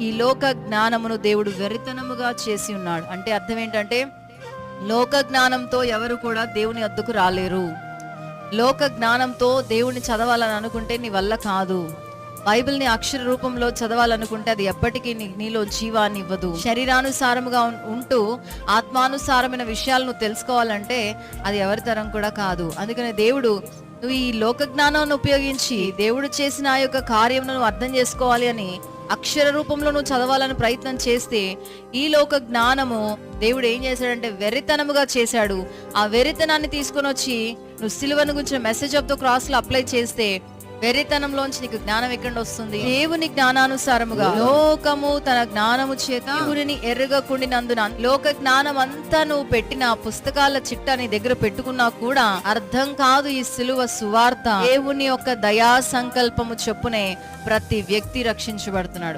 ఈ లోక జ్ఞానమును దేవుడు వెరితనముగా చేసి ఉన్నాడు. అంటే అర్థం ఏంటంటే, లోక జ్ఞానంతో ఎవరు కూడా దేవుని వద్దకు రాలేరు. లోక జ్ఞానంతో దేవుని చదవాలని అనుకుంటే నీ వల్ల కాదు. బైబిల్ని అక్షర రూపంలో చదవాలనుకుంటే అది ఎప్పటికీ నీలో జీవాన్ని ఇవ్వదు. శరీరానుసారముగా ఉంటూ ఆత్మానుసారమైన విషయాలను తెలుసుకోవాలంటే అది ఎవరి తరం కూడా కాదు. అందుకనే దేవుడు, నువ్వు ఈ లోక జ్ఞానాన్ని ఉపయోగించి దేవుడు చేసిన ఆ యొక్క కార్యమును నువ్వు అర్థం చేసుకోవాలి అని అక్షర రూపంలో నువ్వు చదవాలని ప్రయత్నం చేస్తే, ఈ లోక జ్ఞానము దేవుడు ఏం చేశాడంటే వెర్రితనముగా చేశాడు. ఆ వెర్రితనాన్ని తీసుకొని వచ్చి నువ్వు సిలువను గురించిన మెసేజ్ ఆఫ్ ద క్రాస్ లో అప్లై చేస్తే వెర్రితనంలోంచి నీకు జ్ఞానం ఎక్కడ వస్తుంది? దేవుని జ్ఞానానుసారముగా. లోకము తన జ్ఞానము చేత దేవుని ఎరగకుండినందున లోక జ్ఞానం అంతా నువ్వు పెట్టిన పుస్తకాల చిట్టా నీ దగ్గర పెట్టుకున్నా కూడా అర్థం కాదు ఈ సిలువ సువార్త. దేవుని యొక్క దయా సంకల్పము చొప్పునే ప్రతి వ్యక్తి రక్షించబడుతున్నాడు.